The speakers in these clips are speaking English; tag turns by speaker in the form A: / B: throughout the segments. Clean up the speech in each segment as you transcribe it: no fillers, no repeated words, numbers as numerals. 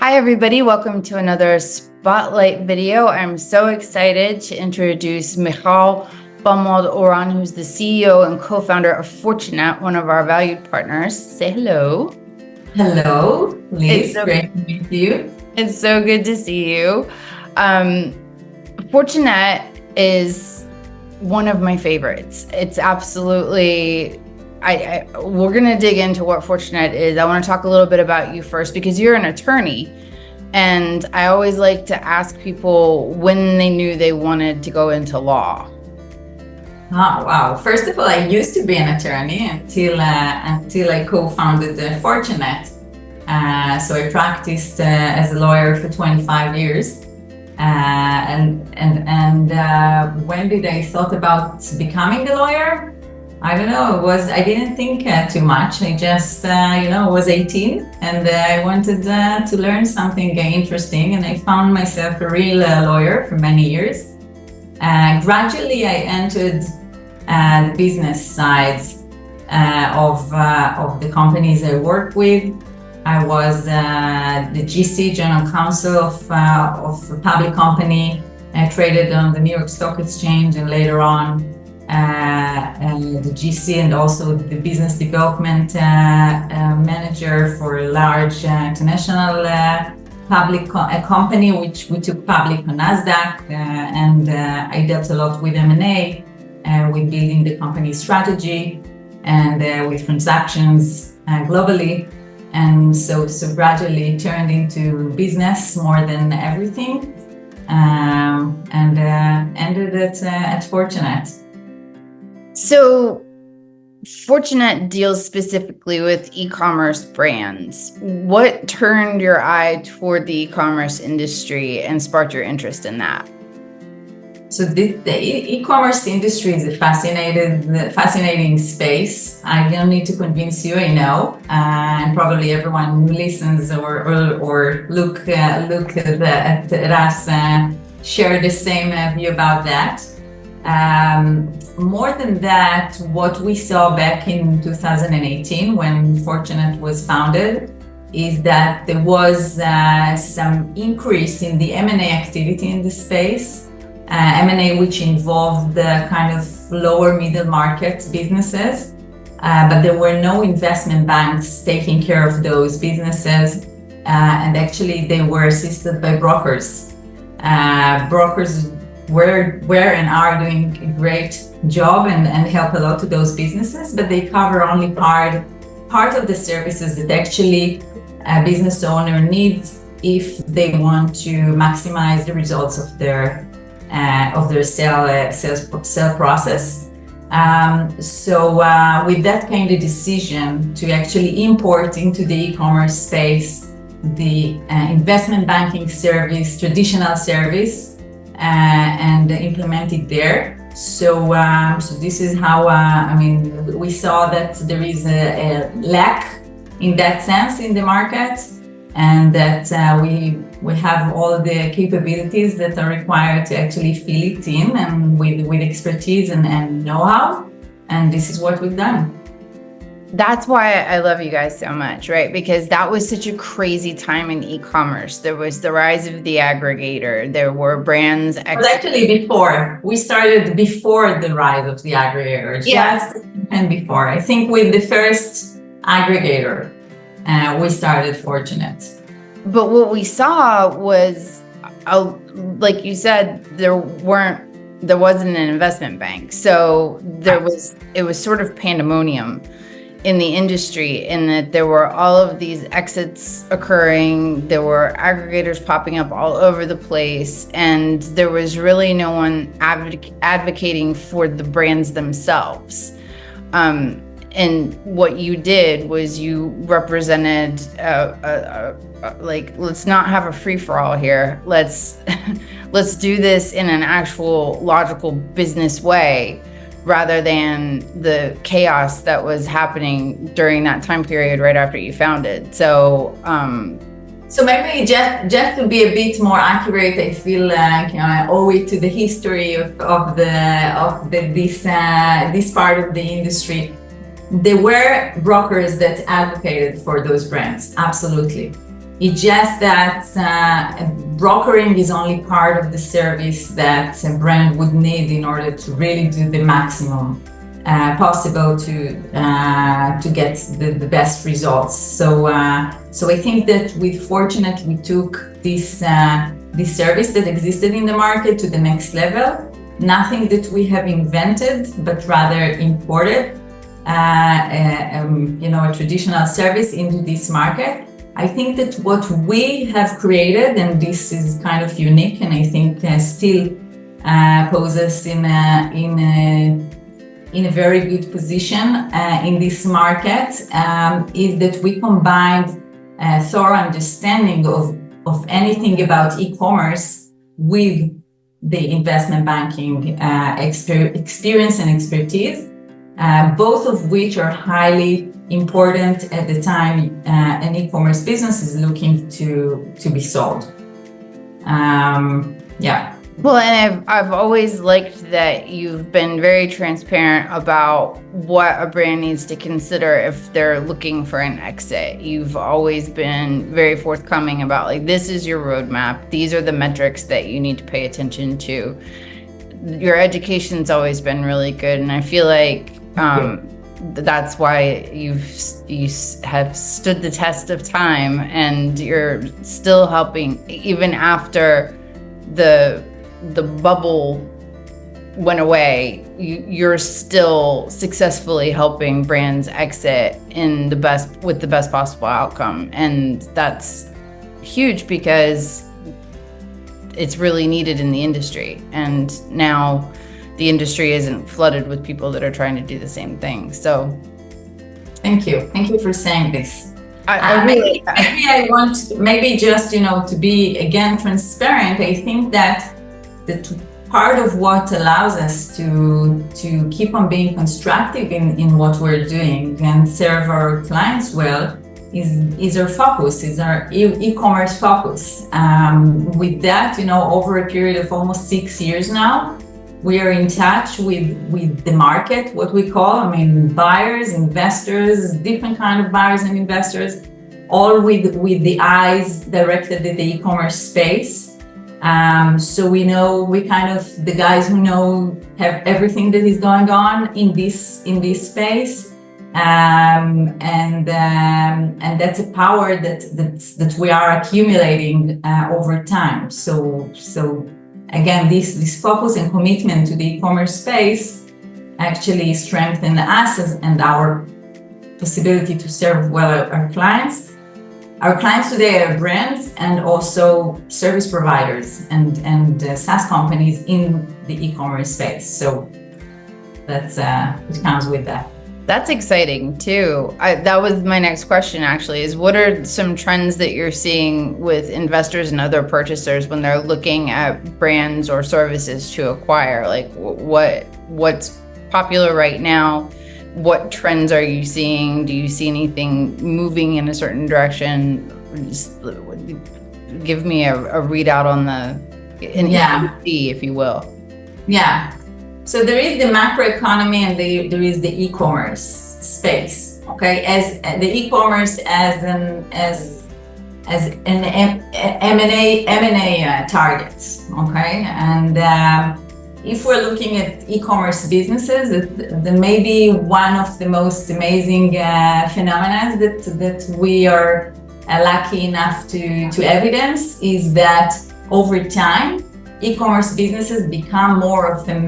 A: Hi, everybody. Welcome to another Spotlight video. I'm so excited to introduce Michal Baumwald Oran, who's the CEO and co-founder of Fortunet, one of our valued partners. Say hello.
B: Hello, Liz. Great to meet you.
A: It's so good to see you. Fortunet is one of my favorites. It's absolutely... we're going to dig into what Fortunet is. I want to talk a little bit about you first because you're an attorney. And I always like to ask people when they knew they wanted to go into law.
B: Oh, wow. First of all, I used to be an attorney until I co-founded Fortunet. So I practiced as a lawyer for 25 years. And when did I thought about becoming a lawyer? I don't know. I didn't think too much. I just, was 18 and I wanted to learn something interesting, and I found myself a real lawyer for many years. Gradually, I entered the business sides of the companies I work with. I was the GC, General Counsel of a public company. I traded on the New York Stock Exchange, and later on the GC and also the business development manager for a large international public company, which we took public on NASDAQ. And I dealt a lot with M&A, with building the company's strategy and with transactions globally. And so gradually turned into business more than everything, and ended at Fortunet.
A: So Fortunet deals specifically with e-commerce brands. What turned your eye toward the e-commerce industry and sparked your interest in that?
B: So the e-commerce industry is a fascinating space. I don't need to convince you, I know, and probably everyone who listens or look at us share the same view about that. More than that, what we saw back in 2018 when Fortunet was founded is that there was some increase in the M&A activity in the space, M&A which involved the kind of lower middle market businesses, but there were no investment banks taking care of those businesses, and actually they were assisted by brokers. Brokers were and are doing a great job and help a lot to those businesses, but they cover only part of the services that actually a business owner needs if they want to maximize the results of their sale process. So with that came the decision to actually import into the e-commerce space the investment banking service, traditional service, and implement it there. So this is how, we saw that there is a lack in that sense in the market, and that we have all the capabilities that are required to actually fill it in, and with expertise and know-how, and this is what we've done.
A: That's why I love you guys so much, right? Because that was such a crazy time in e-commerce. There was the rise of the aggregator. There were brands.
B: It was actually before. We started before the rise of the aggregator. Just and before. I think with the first aggregator, we started Fortunet. But
A: what we saw was, like you said, there wasn't an investment bank. So it was sort of pandemonium in the industry, in that there were all of these exits occurring, there were aggregators popping up all over the place, and there was really no one advocating for the brands themselves. And what you did was you represented, let's not have a free-for-all here. Let's do this in an actual logical business way, rather than the chaos that was happening during that time period right after you founded. So
B: maybe just to be a bit more accurate, I feel like I owe it to the history of this part of the industry. There were brokers that advocated for those brands, absolutely. It's just that brokering is only part of the service that a brand would need in order to really do the maximum possible to get the best results. So I think that with Fortunet we took this service that existed in the market to the next level. Nothing that we have invented, but rather imported, a traditional service into this market. I think that what we have created, and this is kind of unique, and I think still poses in a very good position in this market, is that we combined a thorough understanding of anything about e-commerce with the investment banking experience and expertise, both of which are highly important at the time an e-commerce business is looking to be sold.
A: Well, and I've always liked that you've been very transparent about what a brand needs to consider if they're looking for an exit. You've always been very forthcoming about, like, this is your roadmap. These are the metrics that you need to pay attention to. Your education's always been really good, and I feel like that's why you have stood the test of time, and you're still helping even after the bubble went away. You're still successfully helping brands exit with the best possible outcome, and that's huge because it's really needed in the industry. And now the industry isn't flooded with people that are trying to do the same thing. So
B: thank you for saying this.
A: Maybe
B: I want just to be again transparent. I think that part of what allows us to keep on being constructive in what we're doing and serve our clients well is our focus, is our e-commerce focus. With that, over a period of almost 6 years now, we are in touch with the market, what we call, buyers, investors, different kind of buyers and investors, all with the eyes directed at the e-commerce space. So the guys who have everything that is going on in this space, and that's a power that we are accumulating over time. So again, this focus and commitment to the e-commerce space actually strengthen us and our possibility to serve well our clients. Our clients today are brands and also service providers and SaaS companies in the e-commerce space. So that's it comes with that.
A: That's exciting too. That was my next question actually, is what are some trends that you're seeing with investors and other purchasers when they're looking at brands or services to acquire? Like what's popular right now? What trends are you seeing? Do you see anything moving in a certain direction? Just give me a readout on if you will.
B: Yeah. So there is the macroeconomy and there is the e-commerce space. Okay, as the e-commerce as an M&A target. Okay, and if we're looking at e-commerce businesses, then maybe one of the most amazing phenomena that we are lucky enough to evidence is that over time, e-commerce businesses become more of a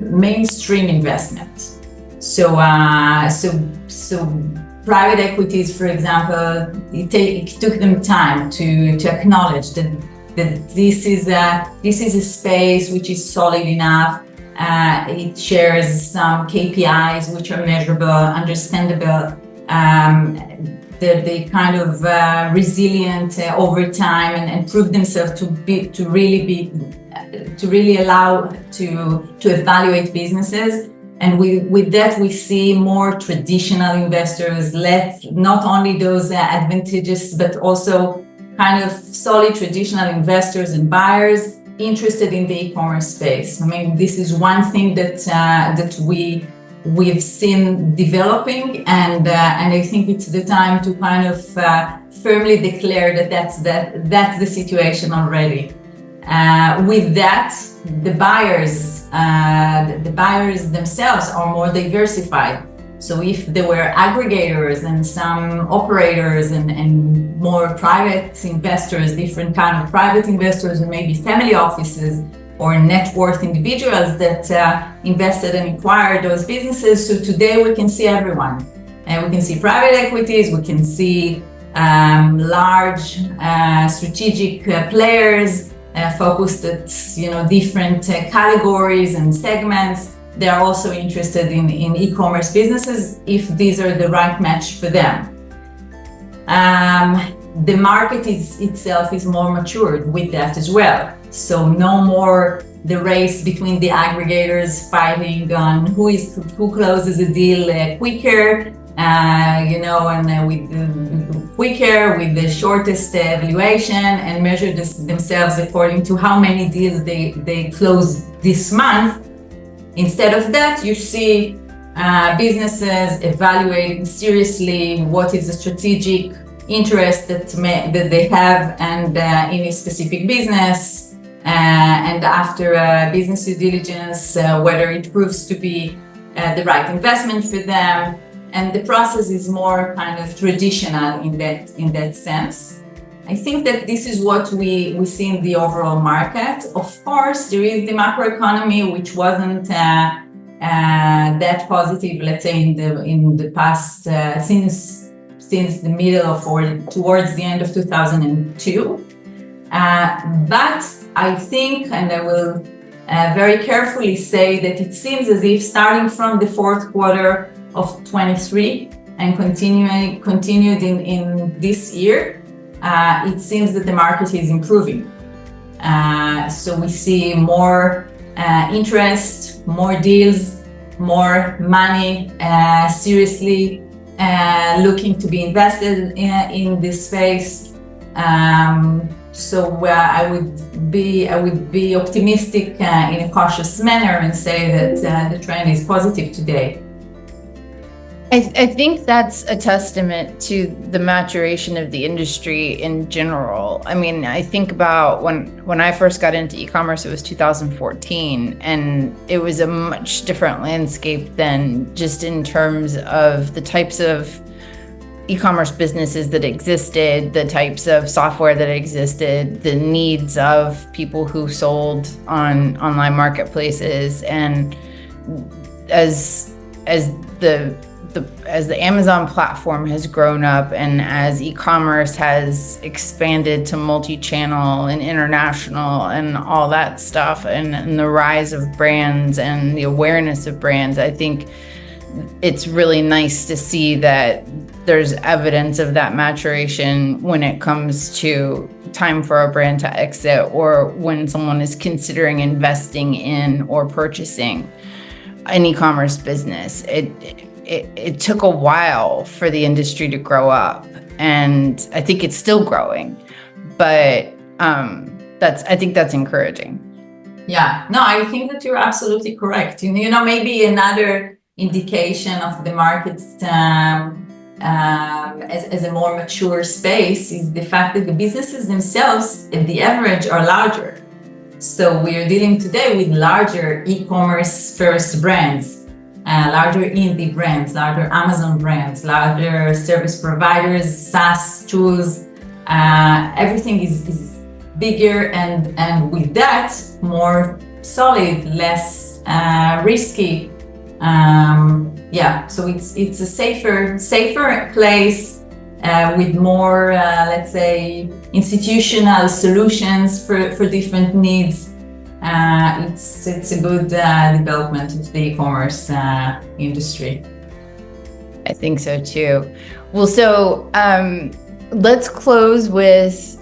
B: mainstream investment. So private equities, for example, it took them time to acknowledge that this is a space which is solid enough. It shares some KPIs which are measurable, understandable. They kind of resilient over time and prove themselves to really allow to evaluate businesses. And with that, we see more traditional investors, not only those advantageous, but also kind of solid traditional investors and buyers interested in the e-commerce space. This is one thing that we've seen developing, and I think it's the time to kind of firmly declare that that's the situation already. With that, the buyers themselves are more diversified. So if there were aggregators and some operators and more private investors, different kind of private investors, and maybe family offices or net worth individuals that invested and acquired those businesses. So today we can see everyone. And we can see private equities, we can see large strategic players focused at different categories and segments. They are also interested in e-commerce businesses if these are the right match for them. The market itself is more matured with that as well. So no more the race between the aggregators fighting on who closes a deal quicker, with the shortest valuation and measure themselves according to how many deals they close this month. Instead of that, you see businesses evaluating seriously what is the strategic interest that they have and in a specific business, and after business due diligence, whether it proves to be the right investment for them. And the process is more kind of traditional in that sense. I think that this is what we see in the overall market. Of course, there is the macroeconomy, which wasn't that positive, let's say in the past since the middle of or towards the end of 2002. But I think, and I will very carefully say that it seems as if starting from the fourth quarter of 23 and continued in this year, it seems that the market is improving. So we see more interest, more deals, more money seriously looking to be invested in this space. So I would be optimistic in a cautious manner and say that the trend is positive today.
A: I think that's a testament to the maturation of the industry in general. I mean, I think about when I first got into e-commerce, it was 2014, and it was a much different landscape than just in terms of the types of e-commerce businesses that existed, the types of software that existed, the needs of people who sold on online marketplaces, and as the Amazon platform has grown up and as e-commerce has expanded to multi-channel and international and all that stuff, and the rise of brands and the awareness of brands, I think it's really nice to see that there's evidence of that maturation when it comes to time for a brand to exit, or when someone is considering investing in or purchasing an e-commerce business. It took a while for the industry to grow up, and I think it's still growing, but I think that's encouraging.
B: Yeah, no, I think that you're absolutely correct. Maybe another indication of the market as a more mature space is the fact that the businesses themselves, at the average, are larger. So we are dealing today with larger e-commerce first brands. Larger indie brands, larger Amazon brands, larger service providers, SaaS tools, everything is bigger and with that more solid, less risky. So it's a safer place with more, let's say, institutional solutions for different needs. It's a good development of the e-commerce industry.
A: I think so too. Well, so let's close with,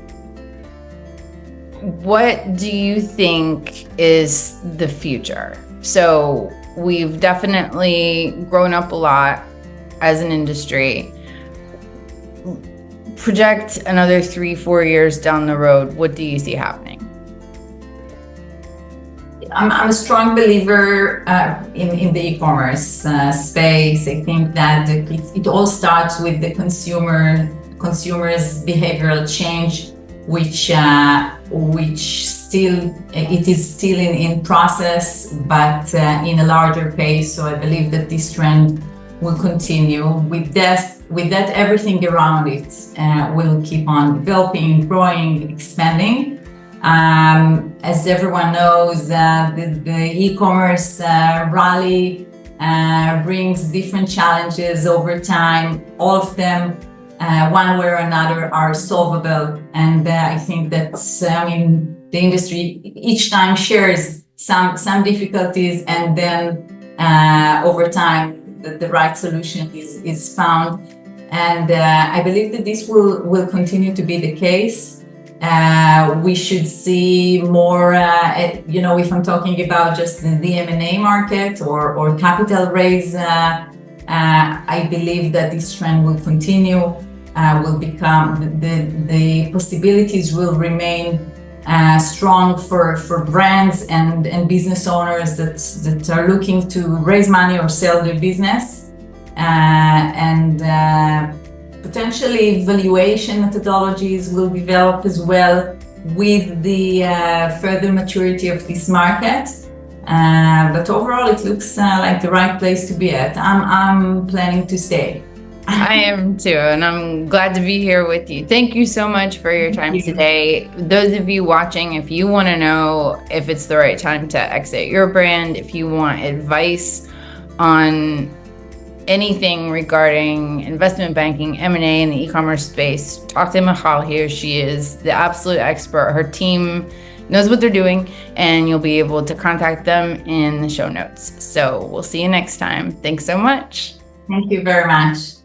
A: what do you think is the future? So we've definitely grown up a lot as an industry. Project another 3-4 years down the road, what do you see happening?
B: I'm a strong believer in the e-commerce space. I think that it all starts with the consumers' behavioral change, which still it is still in process, but in a larger pace. So I believe that this trend will continue. With that, everything around it will keep on developing, growing, expanding. As everyone knows, the e-commerce rally brings different challenges over time. All of them, one way or another, are solvable. And I think that the industry each time shares some difficulties, and then over time the right solution is found. And I believe that this will continue to be the case. We should see more, if I'm talking about just the M&A market or capital raise, I believe that this trend will continue, will become, the possibilities will remain strong for brands and business owners that are looking to raise money or sell their business. Potentially valuation methodologies will develop as well with the further maturity of this market. But overall, it looks like the right place to be at. I'm planning to stay.
A: I am too, and I'm glad to be here with you. Thank you so much for your time today. Those of you watching, if you want to know if it's the right time to exit your brand, if you want advice on anything regarding investment banking, M&A in the e-commerce space, talk to Michal here. She is the absolute expert. Her team knows what they're doing, and you'll be able to contact them in the show notes. So we'll see you next time. Thanks so much.
B: Thank you very much.